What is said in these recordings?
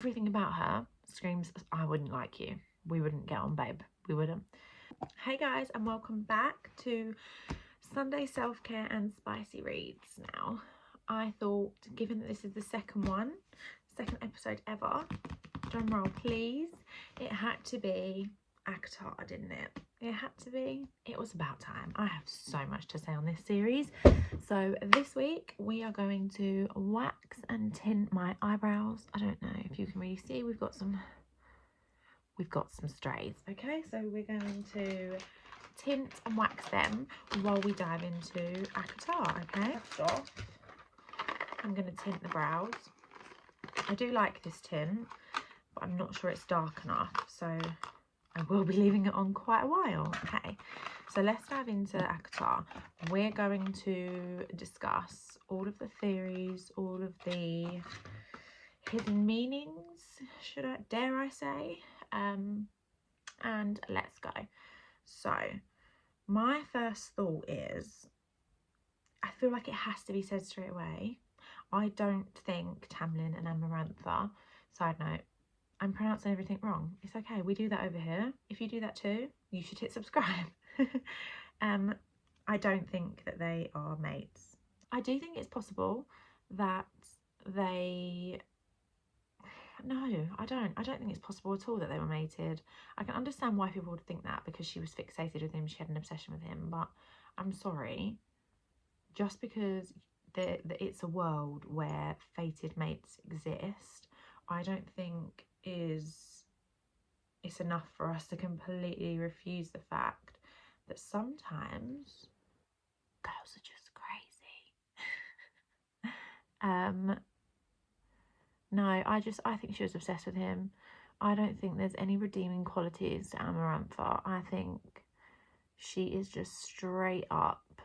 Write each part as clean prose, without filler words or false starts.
everything about her screams, I wouldn't like you. We wouldn't get on, babe. We wouldn't. Hey guys, and welcome back to Sunday self-care and spicy reads. Now, I thought, given that this is the second episode ever, drum roll please, it had to be ACOTAR, didn't it? It had to be. It was about time. I have so much to say on this series. So this week we are going to wax and tint my eyebrows. I don't know if you can really see, we've got some strays. Okay, so we're going to tint and wax them while we dive into ACOTAR. Okay, first off, I'm going to tint the brows. I do like this tint, but I'm not sure it's dark enough, so I will be leaving it on quite a while. Okay, so let's dive into ACOTAR. We're going to discuss all of the theories, all of the hidden meanings, dare I say, and let's go. So my first thought is, I feel like it has to be said straight away, I don't think Tamlin and Amarantha, side note, I'm pronouncing everything wrong. It's okay, we do that over here. If you do that too, you should hit subscribe. I don't think that they are mates. I do think it's possible that they... No, I don't think it's possible at all that they were mated. I can understand why people would think that, because she was fixated with him, she had an obsession with him, but I'm sorry, just because it's a world where fated mates exist, I don't think it's enough for us to completely refuse the fact that sometimes girls are just crazy. No, I think she was obsessed with him. I don't think there's any redeeming qualities to Amarantha. I think she is just straight up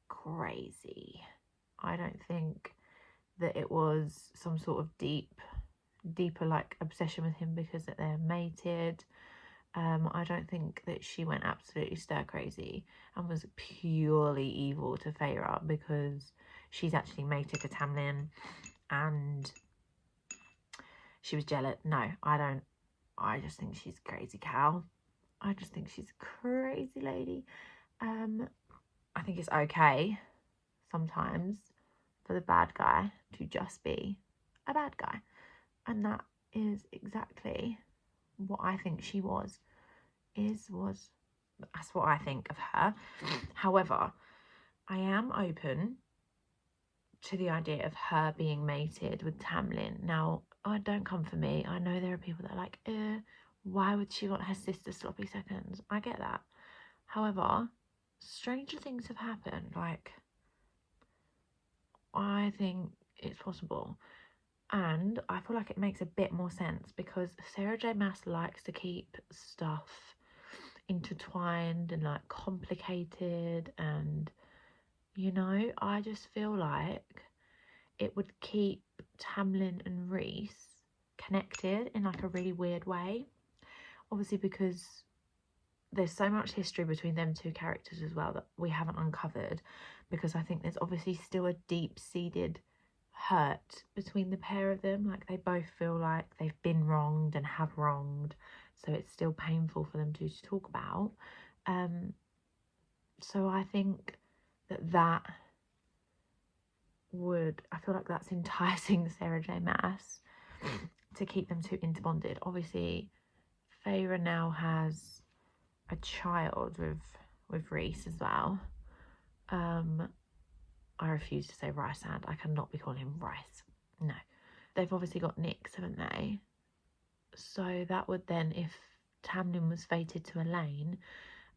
crazy. I don't think that it was some sort of deeper like obsession with him because that they're mated. I don't think that she went absolutely stir crazy and was purely evil to Feyre because she's actually mated to Tamlin and she was jealous. No, I don't. I just think she's a crazy cow. I just think she's a crazy lady. I think it's okay sometimes for the bad guy to just be a bad guy, and that is exactly what I think she was. That's what I think of her. However, I am open to the idea of her being mated with Tamlin. Now, don't come for me. I know there are people that are like, why would she want her sister's sloppy seconds? I get that. However, stranger things have happened. Like, I think it's possible. And I feel like it makes a bit more sense because Sarah J. Maas likes to keep stuff intertwined and like complicated, and you know, I just feel like it would keep Tamlin and Rhys connected in like a really weird way, obviously because there's so much history between them two characters as well that we haven't uncovered, because I think there's obviously still a deep-seated hurt between the pair of them. Like, they both feel like they've been wronged and have wronged, so it's still painful for them to talk about. So I think that I feel like that's enticing Sarah J. Maas to keep them two interbonded. Obviously, Feyre now has a child with Rhys as well. I refuse to say Rysand. I cannot be calling him Rice. No. They've obviously got Nyx, haven't they? So that would then, if Tamlin was fated to Elain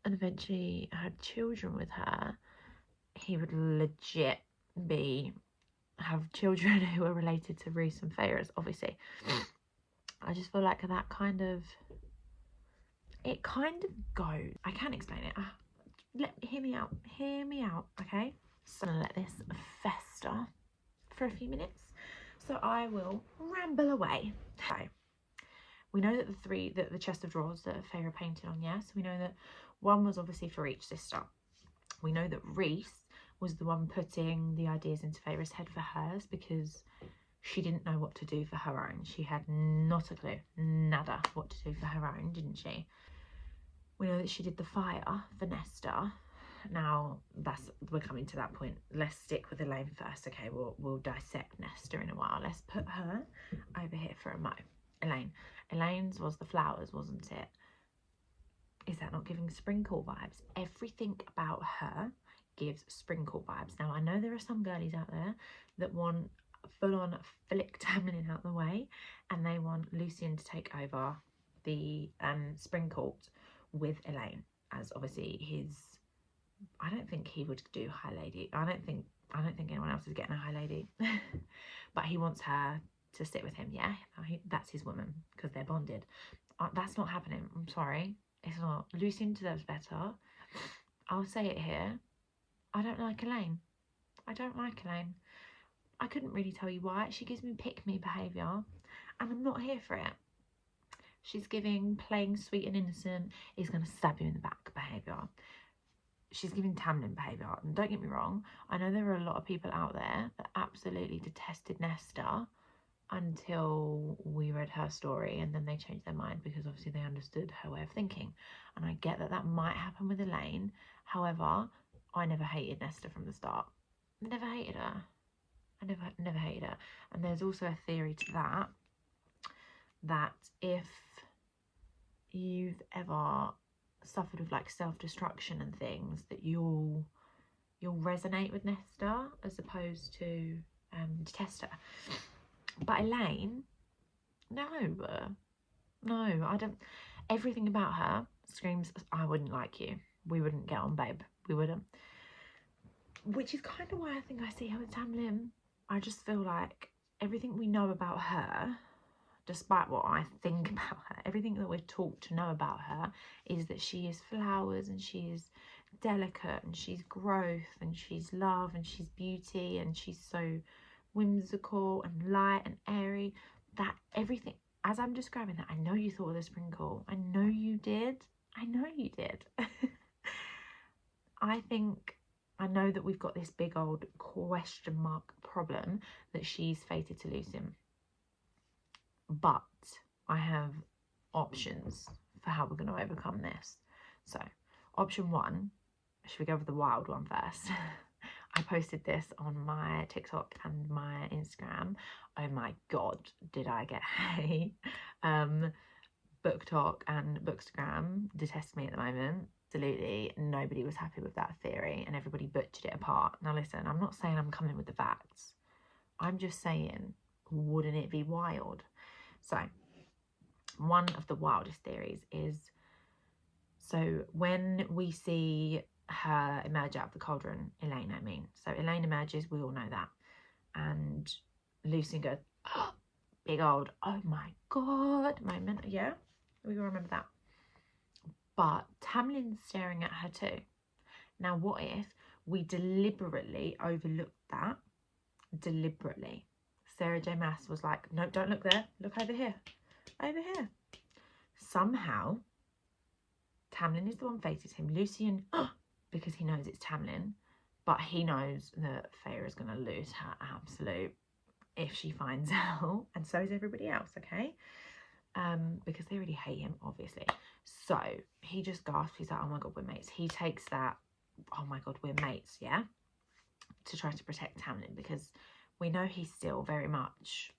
and eventually had children with her, he would legit have children who are related to Rhys and Feyre, obviously. I just feel like that kind of goes. I can't explain it. Hear me out, okay? So I'm gonna let this fester for a few minutes, so I will ramble away. Okay, we know that the chest of drawers that Feyre painted on, yes, we know that one was obviously for each sister. We know that Rhys was the one putting the ideas into Feyre's head for hers because she didn't know what to do for her own. She had not a clue, nada, what to do for her own, didn't she? We know that she did the fire for Nesta. Now, we're coming to that point. Let's stick with Elain first, okay? We'll dissect Nesta in a while. Let's put her over here for a mo. Elain's was the flowers, wasn't it? Is that not giving sprinkle vibes? Everything about her gives sprinkle vibes. Now, I know there are some girlies out there that want full-on flick Tamlin out the way, and they want Lucien to take over the sprinkles with Elain, as obviously I don't think he would do High Lady. I don't think anyone else is getting a High Lady. But he wants her to sit with him, yeah? That's his woman, because they're bonded. That's not happening. I'm sorry. It's not. Lucien deserves better. I'll say it here. I don't like Elain. I don't like Elain. I couldn't really tell you why. She gives me pick-me behaviour, and I'm not here for it. She's giving playing sweet and innocent is going to stab you in the back behaviour. She's giving Tamlin behaviour. And don't get me wrong, I know there are a lot of people out there that absolutely detested Nesta until we read her story, and then they changed their mind because obviously they understood her way of thinking. And I get that that might happen with Elain. However, I never hated Nesta from the start. Never hated her. I never hated her. And there's also a theory to that if you've ever suffered with like self-destruction and things, that you'll resonate with Nesta as opposed to detest her. But Elain, no, I don't. Everything about her screams, I wouldn't like you. We wouldn't get on, babe. We wouldn't. Which is kind of why I think I see her with Tamlin. I just feel like everything we know about her, despite what I think about her, everything that we're taught to know about her is that she is flowers and she is delicate and she's growth and she's love and she's beauty and she's so whimsical and light and airy. That everything, as I'm describing that, I know you thought of the sprinkle. I know you did. I know you did. I know that we've got this big old question mark problem that she's fated to lose him. But I have options for how we're going to overcome this. So, option one, should we go with the wild one first? I posted this on my TikTok and my Instagram. Oh my God, did I get hate. BookTok and Bookstagram detest me at the moment. Absolutely nobody was happy with that theory and everybody butchered it apart. Now listen, I'm not saying I'm coming with the facts. I'm just saying, wouldn't it be wild? So, one of the wildest theories is, so when we see her emerge out of the cauldron, Elain, I mean. So Elain emerges, we all know that. And Lucien goes, oh, big old, oh my God moment. Yeah, we all remember that. But Tamlin's staring at her too. Now, what if we deliberately overlooked that? Deliberately. Sarah J. Maas was like, no, don't look there. Look over here. Over here. Somehow, Tamlin is the one fated him. Lucien, because he knows it's Tamlin, but he knows that Feyre is going to lose her absolute if she finds out, and so is everybody else, okay? Because they really hate him, obviously. So he just gasps. He's like, oh my God, we're mates. He takes that, oh my God, we're mates, yeah, to try to protect Tamlin, because we know he's still very much,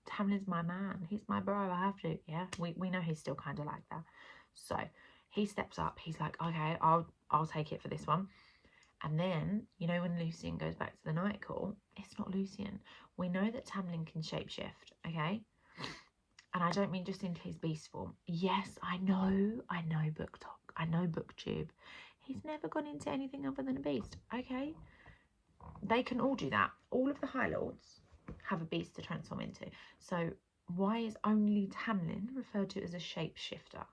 Tamlin's my man. He's my bro. I have to, yeah. We know he's still kind of like that. So he steps up. He's like, okay, I'll take it for this one. And then, you know, when Lucien goes back to the night call, it's not Lucien. We know that Tamlin can shapeshift, okay? And I don't mean just into his beast form. Yes, I know BookTok. I know BookTube. He's never gone into anything other than a beast, okay? They can all do that. All of the High Lords have a beast to transform into. So why is only Tamlin referred to as a shapeshifter?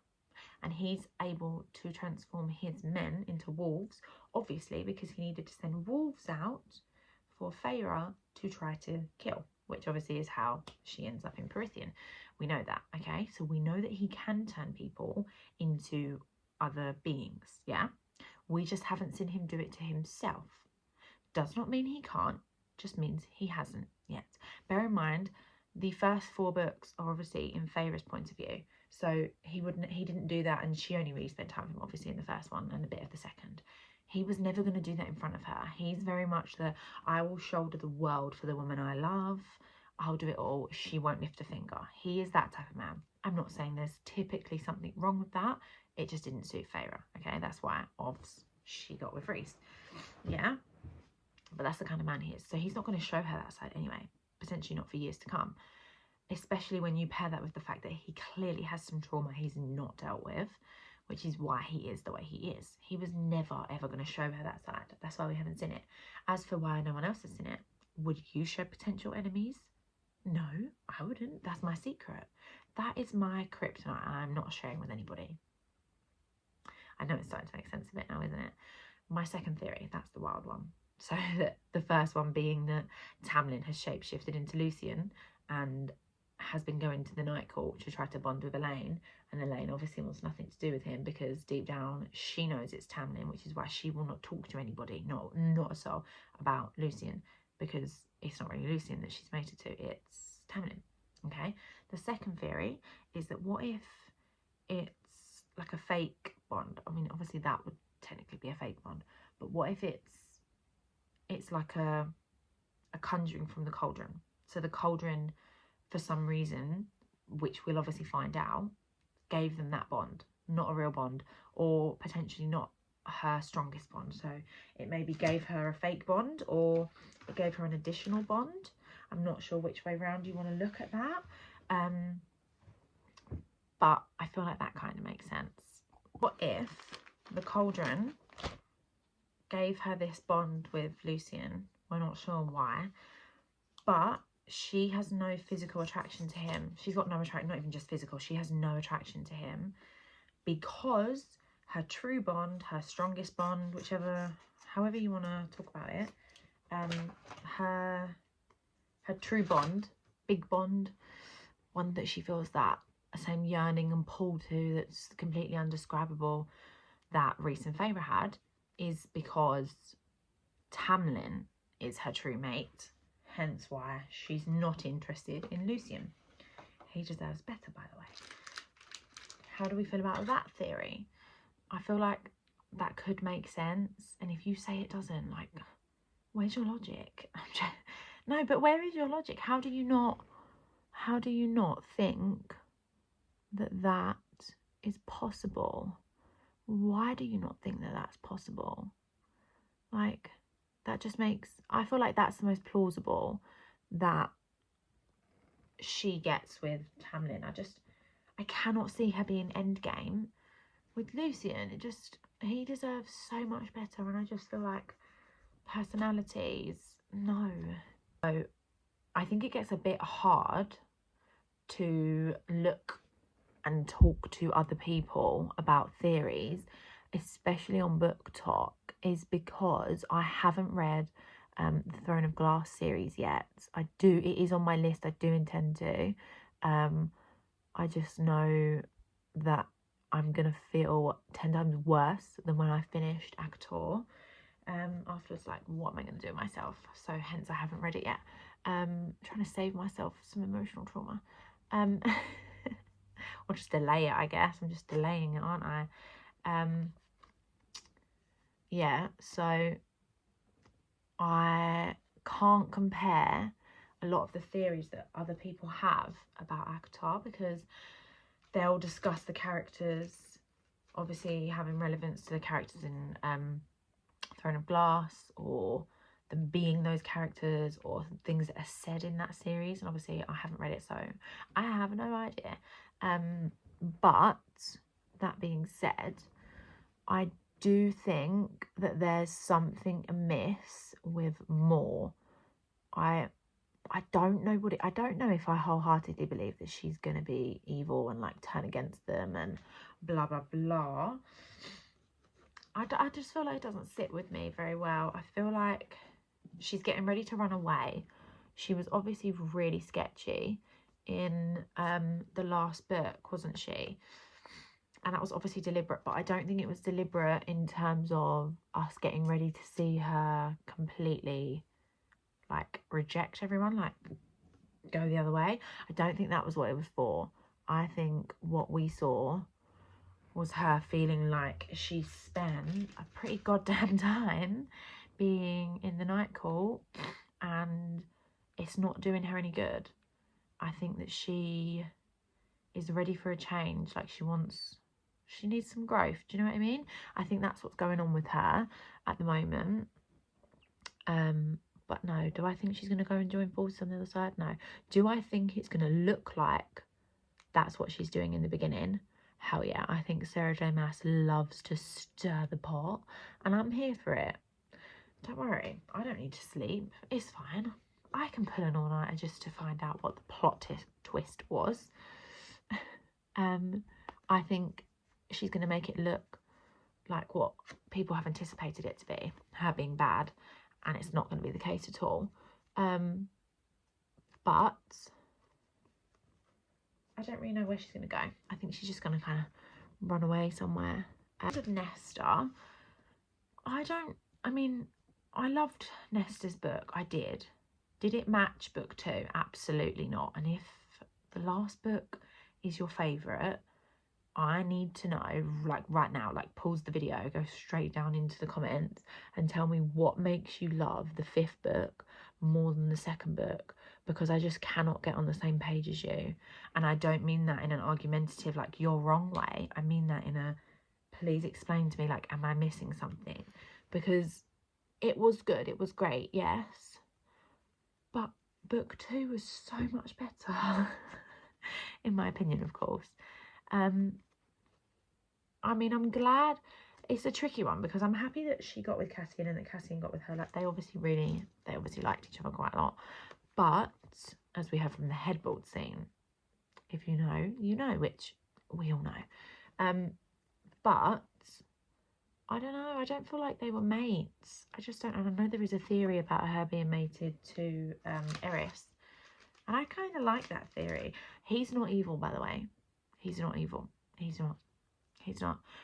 And he's able to transform his men into wolves, obviously because he needed to send wolves out for Feyre to try to kill, which obviously is how she ends up in Prythian. We know that, okay? So we know that he can turn people into other beings, yeah? We just haven't seen him do it to himself. Does not mean he can't, just means he hasn't, yet. Bear in mind, the first 4 books are obviously in Feyre's point of view. So he didn't do that, and she only really spent time with him obviously in the first one and a bit of the second. He was never going to do that in front of her. He's very much the, I will shoulder the world for the woman I love. I'll do it all. She won't lift a finger. He is that type of man. I'm not saying there's typically something wrong with that. It just didn't suit Feyre. Okay, that's why she got with Rhys. Yeah, but that's the kind of man he is. So he's not going to show her that side anyway. Potentially not for years to come. Especially when you pair that with the fact that he clearly has some trauma he's not dealt with, which is why he is the way he is. He was never, ever going to show her that side. That's why we haven't seen it. As for why no one else has seen it, would you show potential enemies? No, I wouldn't. That's my secret. That is my kryptonite, and I'm not sharing with anybody. I know it's starting to make sense a bit now, isn't it? My second theory, that's the wild one. So the first one being that Tamlin has shapeshifted into Lucien and has been going to the Night Court to try to bond with Elain, and Elain obviously wants nothing to do with him because deep down she knows it's Tamlin, which is why she will not talk to anybody, not a soul, about Lucien, because it's not really Lucien that she's mated to, it's Tamlin. Okay, the second theory is that what if it's like a fake bond? I mean, obviously that would technically be a fake bond, but what if it's like a conjuring from the cauldron? So the cauldron, for some reason, which we'll obviously find out, gave them that bond, not a real bond, or potentially not her strongest bond. So it maybe gave her a fake bond, or it gave her an additional bond. I'm not sure which way round you want to look at that, but I feel like that kind of makes sense. What if the cauldron gave her this bond with Lucien? We're not sure why, but she has no physical attraction to him. She's got no attraction, not even just physical. She has no attraction to him because her true bond, her strongest bond, however you want to talk about it, her true bond, big bond, one that she feels that same yearning and pull to that's completely undescribable that Rhys and Feyre had, is because Tamlin is her true mate. Hence why she's not interested in Lucien. He deserves better, by the way. How do we feel about that theory? I feel like that could make sense. And if you say it doesn't, like, where's your logic? No, but where is your logic? How do you not think that is possible? Why do you not think that that's possible? Like, that just makes, I feel like that's the most plausible that she gets with Tamlin. I cannot see her being endgame with Lucien. He deserves so much better, and I just feel like personalities, no. So I think it gets a bit hard to look and talk to other people about theories, especially on Book Talk, is because I haven't read the Throne of Glass series yet. It is on my list. I do intend to. I just know that I'm gonna feel 10 times worse than when I finished ACOTAR. Afterwards, like, what am I gonna do with myself? So hence I haven't read it yet. Trying to save myself some emotional trauma. Or just delay it, I guess. I'm just delaying it, aren't I? Yeah, so I can't compare a lot of the theories that other people have about ACOTAR, because they'll discuss the characters obviously having relevance to the characters in Throne of Glass, or them being those characters, or things that are said in that series. And obviously I haven't read it, so I have no idea. But that being said, I do think that there's something amiss with Moore. I don't know I don't know if I wholeheartedly believe that she's going to be evil and like turn against them and blah blah blah. I just feel like it doesn't sit with me very well. I feel like she's getting ready to run away. She was obviously really sketchy in the last book, wasn't she? And that was obviously deliberate, but I don't think it was deliberate in terms of us getting ready to see her completely like reject everyone, like go the other way. I don't think that was what it was for. I think what we saw was her feeling like she spent a pretty goddamn time being in the night court and it's not doing her any good. I think that she is ready for a change. Like she needs some growth. Do you know what I mean? I think that's what's going on with her at the moment. But no, do I think she's going to go and join forces on the other side? No. Do I think it's going to look like that's what she's doing in the beginning? Hell yeah. I think Sarah J Maas loves to stir the pot and I'm here for it. Don't worry, I don't need to sleep. It's fine. I can pull an all-nighter just to find out what the plot twist was. I think she's going to make it look like what people have anticipated it to be, her being bad, and it's not going to be the case at all. But I don't really know where she's going to go. I think she's just going to kind of run away somewhere. With Nesta, I mean, I loved Nesta's book. I did. Did it match book 2? Absolutely not. And if the last book is your favourite, I need to know, like right now, like pause the video, go straight down into the comments and tell me what makes you love the 5th book more than the 2nd book, because I just cannot get on the same page as you. And I don't mean that in an argumentative, like you're wrong way. I mean that in a, please explain to me, like, am I missing something? Because it was good, it was great, yes. But book 2 was so much better, in my opinion, of course. I mean, I'm glad. It's a tricky one because I'm happy that she got with Cassian and that Cassian got with her. Like, they obviously liked each other quite a lot. But as we heard from the headboard scene, if you know, you know, which we all know. But I don't know. I don't feel like they were mates. I just don't. And I know there is a theory about her being mated to Eris, and I kind of like that theory. He's not evil, by the way. He's not evil. He's not.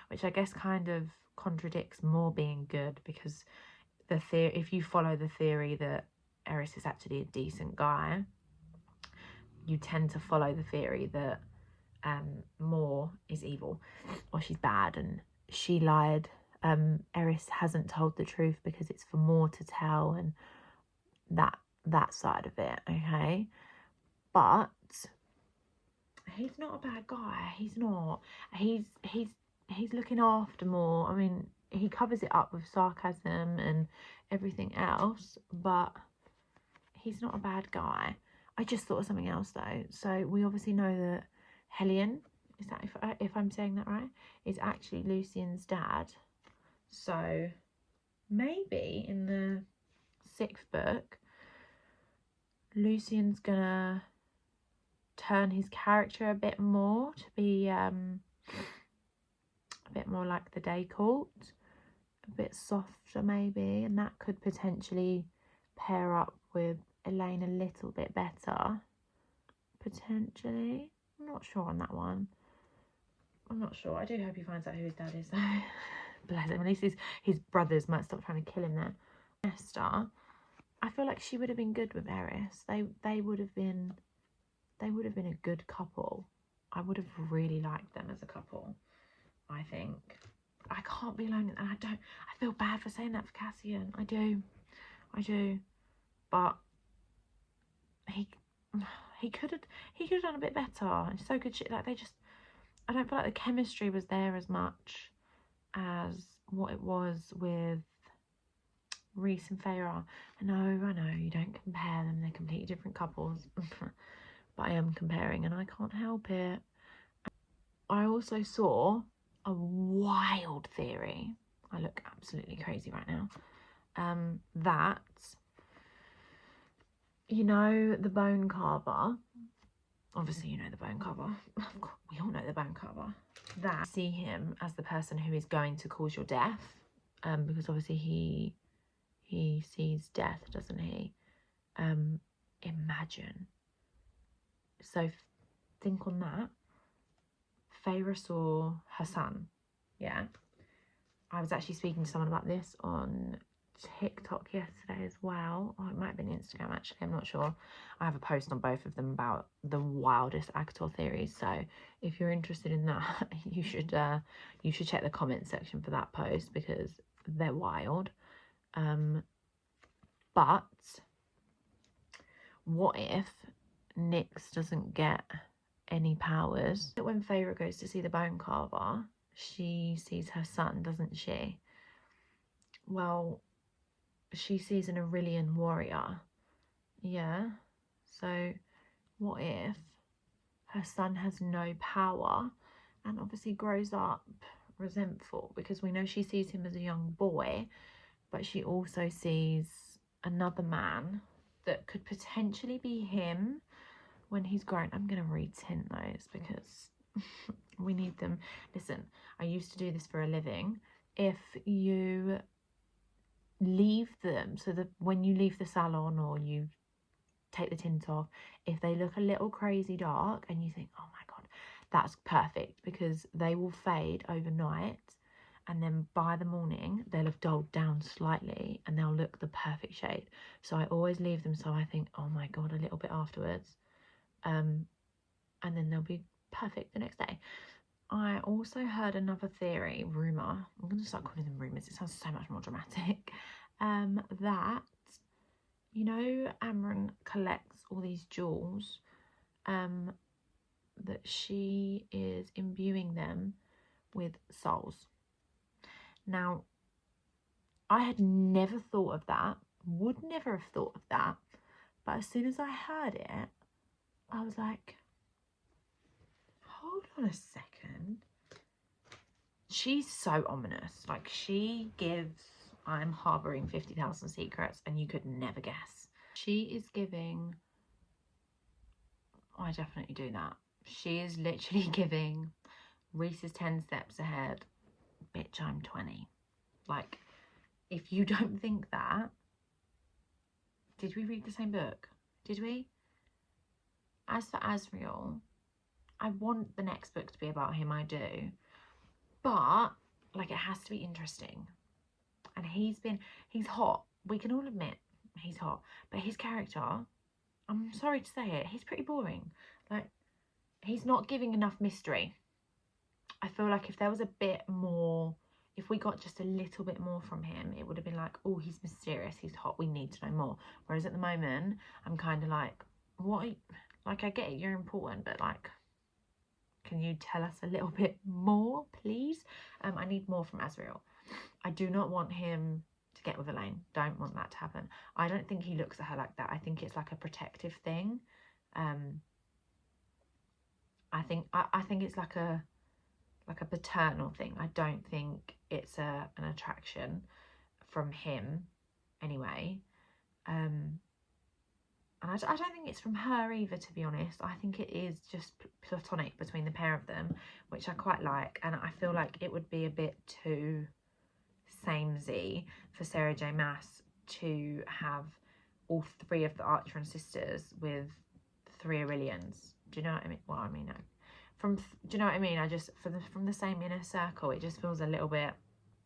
Which I guess kind of contradicts more being good, because the theory, if you follow the theory that Eris is actually a decent guy, you tend to follow the theory that Moore is evil or she's bad and she lied. Eris hasn't told the truth because it's for Moore to tell, and that side of it, okay? But he's not a bad guy. He's not. He's looking after Moore. I mean, he covers it up with sarcasm and everything else, but he's not a bad guy. I just thought of something else though. So we obviously know that Elain, is that if I'm saying that right, is actually Lucien's dad. So maybe in the 6th book, Lucien's gonna turn his character a bit more to be a bit more like the Day Court, a bit softer maybe, and that could potentially pair up with Elain a little bit better, potentially. I'm not sure on that one. I'm not sure. I do hope he finds out who his dad is though. Bless him. At least his brothers might stop trying to kill him then. Esther, I feel like she would have been good with Eris. They would have been a good couple. I would have really liked them as a couple, I think. I can't be alone, and I feel bad for saying that for Cassian. I do. But he could have done a bit better. It's so good shit. Like, I don't feel like the chemistry was there as much as what it was with Reese and Feyre. I know, you don't compare them. They're completely different couples. But I am comparing and I can't help it. I also saw a wild theory. I look absolutely crazy right now. That, you know, the bone carver. Obviously, you know the bone carver. We all know the bone carver. That, see him as the person who is going to cause your death. Because obviously he sees death, doesn't he? Imagine. So think on that. Feyre saw her son. Yeah. I was actually speaking to someone about this on TikTok yesterday as well. Oh, it might have been Instagram actually, I'm not sure. I have a post on both of them about the wildest ACOTAR theories, so if you're interested in that, you should check the comment section for that post because they're wild. But what if Nyx doesn't get any powers? When Feyre goes to see the bone carver, she sees her son, doesn't she? Well, she sees an Aurelian warrior. Yeah. So what if her son has no power and obviously grows up resentful, because we know she sees him as a young boy, but she also sees another man that could potentially be him when he's grown. I'm going to retint those because we need them. Listen, I used to do this for a living. If you leave them, so that when you leave the salon or you take the tint off, if they look a little crazy dark and you think, oh my god, that's perfect, because they will fade overnight and then by the morning they'll have dulled down slightly and they'll look the perfect shade. So I always leave them so I think, oh my god, a little bit afterwards, and then they'll be perfect the next day. I also heard another theory, rumour, I'm going to start calling them rumours, it sounds so much more dramatic, that, you know, Amren collects all these jewels, that she is imbuing them with souls. Now, I had never thought of that, would never have thought of that, but as soon as I heard it, I was like, hold on a second. She's so ominous. Like, she gives, I'm harbouring 50,000 secrets and you could never guess. She is giving, I definitely do that. She is literally giving, Reese is 10 steps ahead, bitch, I'm 20. Like, if you don't think that, did we read the same book? Did we? As for Asriel, I want the next book to be about him, I do. But, like, it has to be interesting. And he's hot. We can all admit he's hot. But his character, I'm sorry to say it, he's pretty boring. Like, he's not giving enough mystery. I feel like if there was a bit more, if we got just a little bit more from him, it would have been like, oh, he's mysterious, he's hot, we need to know more. Whereas at the moment, I'm kind of like, what? Like, I get it, you're important, but like, can you tell us a little bit more, please? I need more from Asriel. I do not want him to get with Elain. Don't want that to happen. I don't think he looks at her like that. I think it's like a protective thing. I think it's like a paternal thing. I don't think it's an attraction from him anyway. And I don't think it's from her either, to be honest. I think it is just platonic between the pair of them, which I quite like. And I feel like it would be a bit too samey for Sarah J. Maas to have all three of the Archer and sisters with 3 Aurelians. Do you know what I mean? Well, I mean, no. Do you know what I mean? I just, from the same inner circle, it just feels a little bit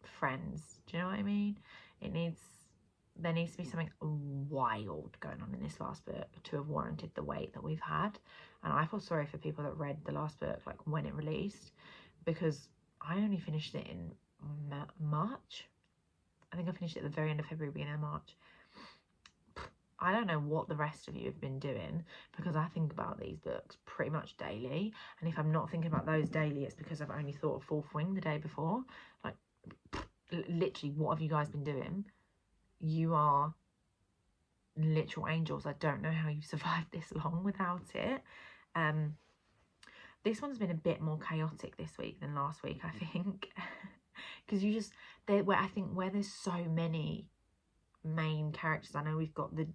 friends. Do you know what I mean? There needs to be something wild going on in this last book to have warranted the wait that we've had. And I feel sorry for people that read the last book, like, when it released, because I only finished it in March. I think I finished it at the very end of February, beginning of March. I don't know what the rest of you have been doing, because I think about these books pretty much daily. And if I'm not thinking about those daily, it's because I've only thought of Fourth Wing the day before. Like, literally, what have you guys been doing? You are literal angels. I don't know how you survived this long without it. This one's been a bit more chaotic this week than last week, I think. Because I think where there's so many main characters, I know we've got the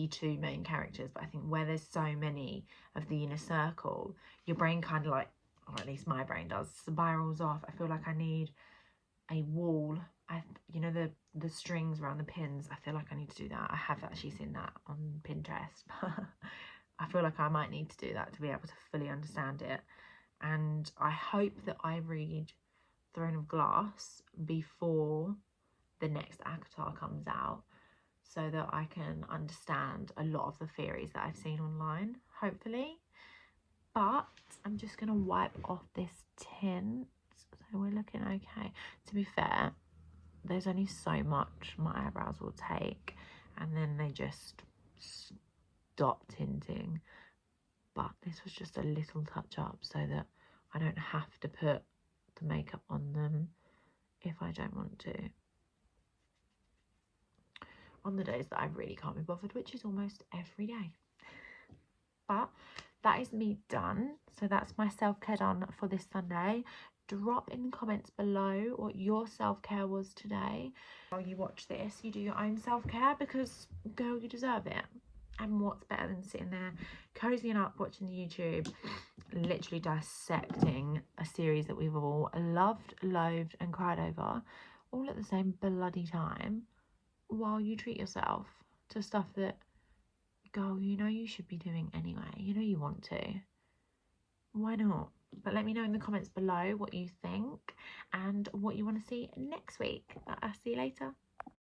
2 main characters, but I think where there's so many of the inner circle, your brain kind of like, or at least my brain does, spirals off. I feel like I need a wall. You know, the strings around the pins, I feel like I need to do that. I have actually seen that on Pinterest, but I feel like I might need to do that to be able to fully understand it. And I hope that I read Throne of Glass before the next ACOTAR comes out, so that I can understand a lot of the theories that I've seen online, hopefully. But I'm just going to wipe off this tint, so we're looking okay. To be fair, there's only so much my eyebrows will take, and then they just stop tinting. But this was just a little touch up so that I don't have to put the makeup on them if I don't want to, on the days that I really can't be bothered, which is almost every day. But that is me done. So that's my self-care done for this Sunday. Drop in the comments below what your self-care was today. While you watch this, you do your own self-care, because girl, you deserve it. And what's better than sitting there cozying up, watching the YouTube, literally dissecting a series that we've all loved, loathed and cried over, all at the same bloody time, while you treat yourself to stuff that, girl, you know you should be doing anyway. You know you want to. Why not? But let me know in the comments below what you think and what you want to see next week. I'll see you later.